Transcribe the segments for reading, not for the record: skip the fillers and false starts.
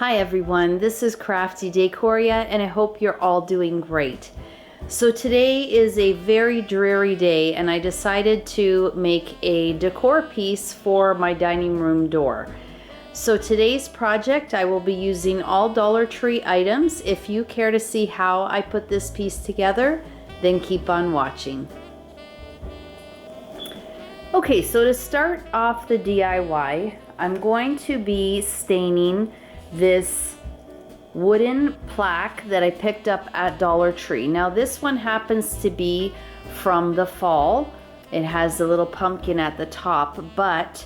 Hi everyone, this is Crafty Decoria and I hope you're all doing great. So today is a very dreary day and I decided to make a decor piece for my dining room door. So today's project I will be using all Dollar Tree items. If you care to see how I put this piece together, then keep on watching. Okay, so to start off the DIY, I'm going to be staining this wooden plaque that I picked up at Dollar Tree. Now this one happens to be from the fall. It has a little pumpkin at the top, but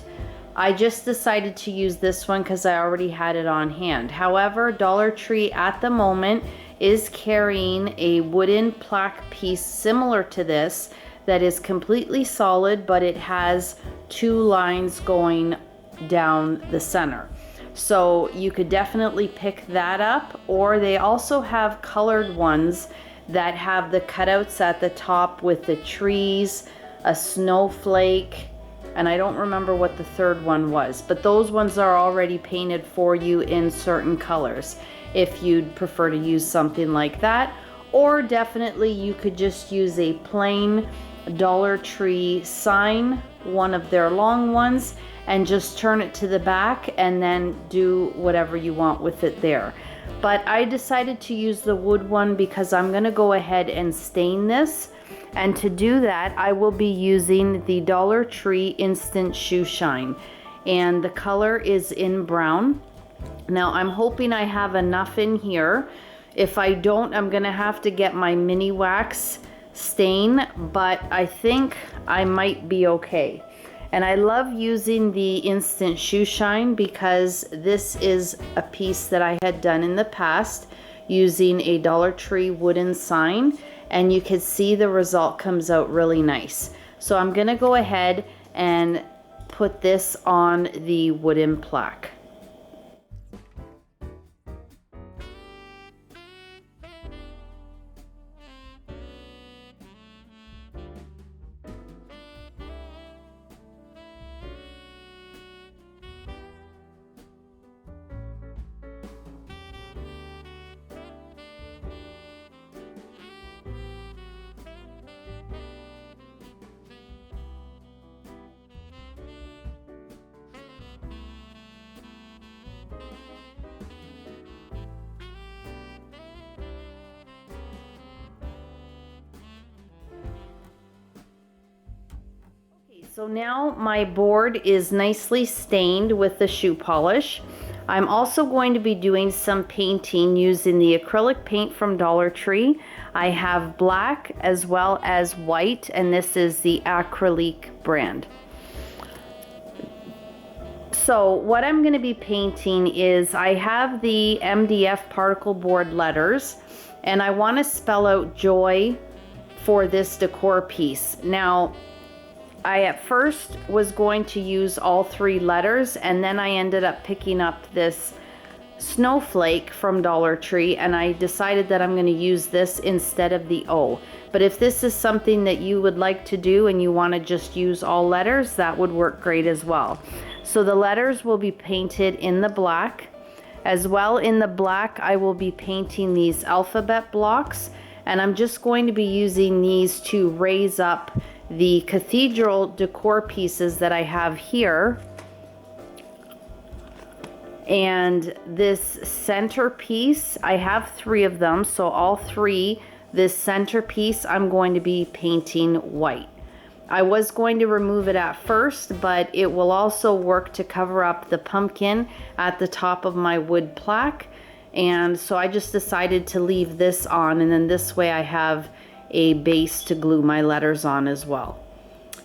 I just decided to use this one because I already had it on hand. However, Dollar Tree at the moment is carrying a wooden plaque piece similar to this that is completely solid, but it has two lines going down the center. So you could definitely pick that up, or they also have colored ones that have the cutouts at the top with the trees, a snowflake, and I don't remember what the third one was, but those ones are already painted for you in certain colors if you'd prefer to use something like that. Or definitely you could just use a plain Dollar Tree sign, one of their long ones, and just turn it to the back and then do whatever you want with it there. But I decided to use the wood one because I'm going to go ahead and stain this, and to do that I will be using the Dollar Tree Instant Shoe Shine, and the color is in brown. Now I'm hoping I have enough in here. If I don't, I'm going to have to get my mini wax stain, but I think I might be okay. And I love using the Instant Shoe Shine because this is a piece that I had done in the past using a Dollar Tree wooden sign, and you can see the result comes out really nice. So I'm gonna go ahead and put this on the wooden plaque. So now my board is nicely stained with the shoe polish. I'm also going to be doing some painting using the acrylic paint from Dollar Tree. I have black as well as white, and this is the Acrylique brand. So what I'm going to be painting is I have the MDF particle board letters, and I want to spell out joy for this decor piece. Now I at first was going to use all three letters, and then I ended up picking up this snowflake from Dollar Tree, and I decided that I'm going to use this instead of the O. But if this is something that you would like to do and you want to just use all letters, that would work great as well. So the letters will be painted in the black. As well, in the black I will be painting these alphabet blocks, and I'm just going to be using these to raise up the cathedral decor pieces that I have here. And this centerpiece, I have three of them, so all three, this centerpiece I'm going to be painting white. I was going to remove it at first, but it will also work to cover up the pumpkin at the top of my wood plaque, and so I just decided to leave this on, and then this way I have a base to glue my letters on as well.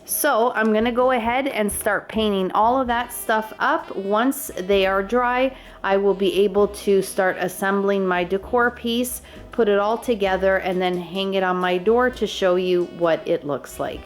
So I'm going to go ahead and start painting all of that stuff up. Once they are dry, I will be able to start assembling my decor piece, put it all together, and then hang it on my door to show you what it looks like.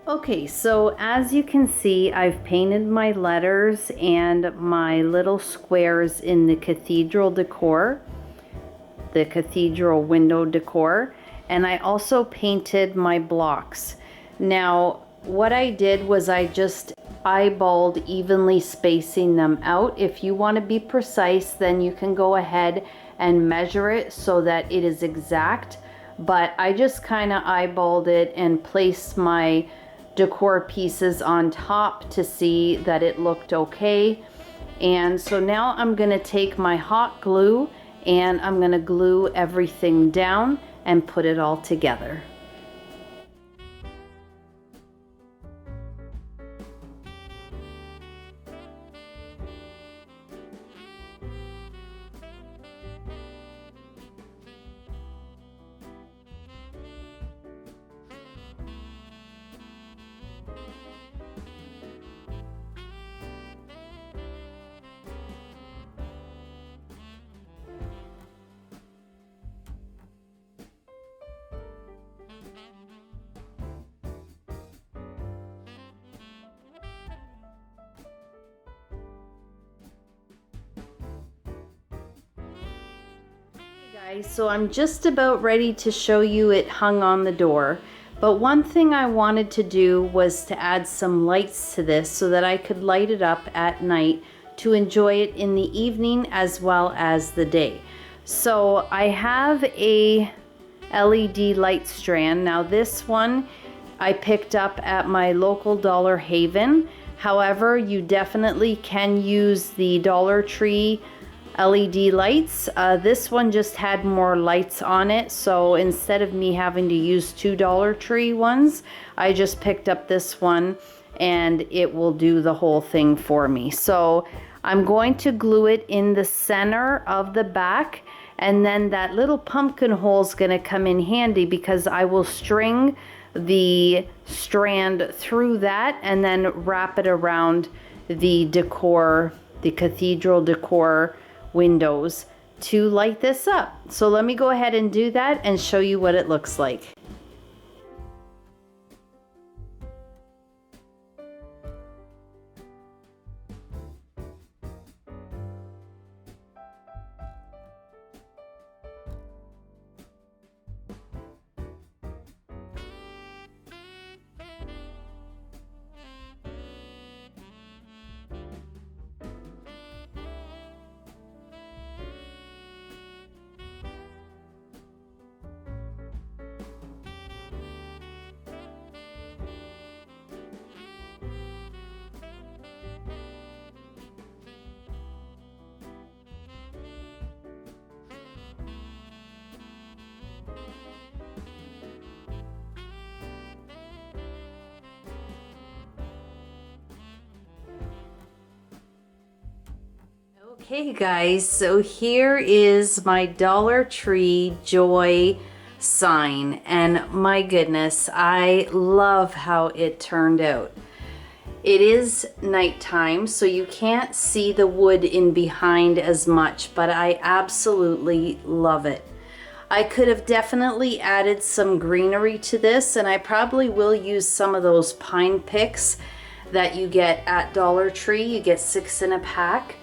Okay, so as you can see, I've painted my letters and my little squares in the cathedral decor, the cathedral window decor, and I also painted my blocks. Now, what I did was I just eyeballed evenly spacing them out. If you want to be precise, then you can go ahead and measure it so that it is exact, but I just kind of eyeballed it and placed my decor pieces on top to see that it looked okay. And so now I'm going to take my hot glue and I'm going to glue everything down and put it all together. Guys, so I'm just about ready to show you it hung on the door, but one thing I wanted to do was to add some lights to this so that I could light it up at night to enjoy it in the evening as well as the day. So I have a LED light strand. Now this one I picked up at my local Dollar Haven. However, you definitely can use the Dollar Tree LED lights. This one just had more lights on it, so instead of me having to use two Dollar Tree ones, I just picked up this one and it will do the whole thing for me. So I'm going to glue it in the center of the back, and then that little pumpkin hole is going to come in handy because I will string the strand through that and then wrap it around the decor, the cathedral decor windows to light this up. So let me go ahead and do that and show you what it looks like. Okay guys, so here is my Dollar Tree Joy sign, and my goodness, I love how it turned out. It is nighttime, so you can't see the wood in behind as much, but I absolutely love it. I could have definitely added some greenery to this, and I probably will use some of those pine picks that you get at Dollar Tree. You get 6 in a pack.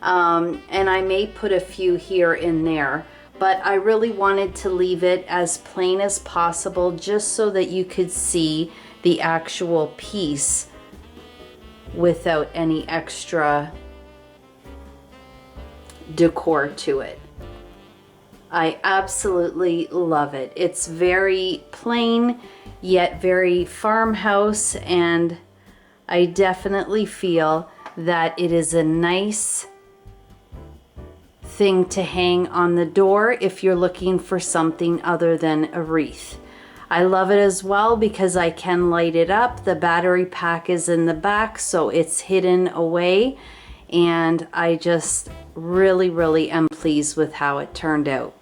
And I may put a few here and there, but I really wanted to leave it as plain as possible just so that you could see the actual piece without any extra decor to it. I absolutely love it. It's very plain yet very farmhouse, and I definitely feel that it is a nice thing to hang on the door if you're looking for something other than a wreath. I love it as well because I can light it up. The battery pack is in the back, so it's hidden away, and I just really am pleased with how it turned out.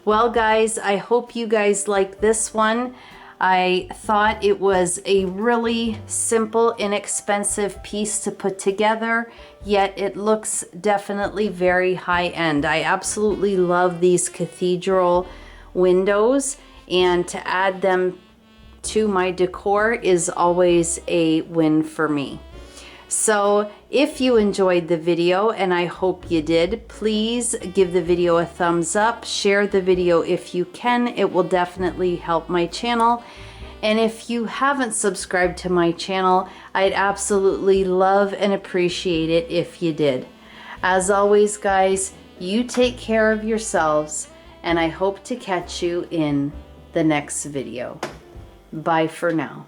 Well guys, I hope you guys like this one. I thought it was a really simple, inexpensive piece to put together, yet it looks definitely very high-end. I absolutely love these cathedral windows, and to add them to my decor is always a win for me. So if you enjoyed the video, and I hope you did, please give the video a thumbs up, share the video if you can. It will definitely help my channel. And if you haven't subscribed to my channel, I'd absolutely love and appreciate it if you did. As always, guys, you take care of yourselves, and I hope to catch you in the next video. Bye for now.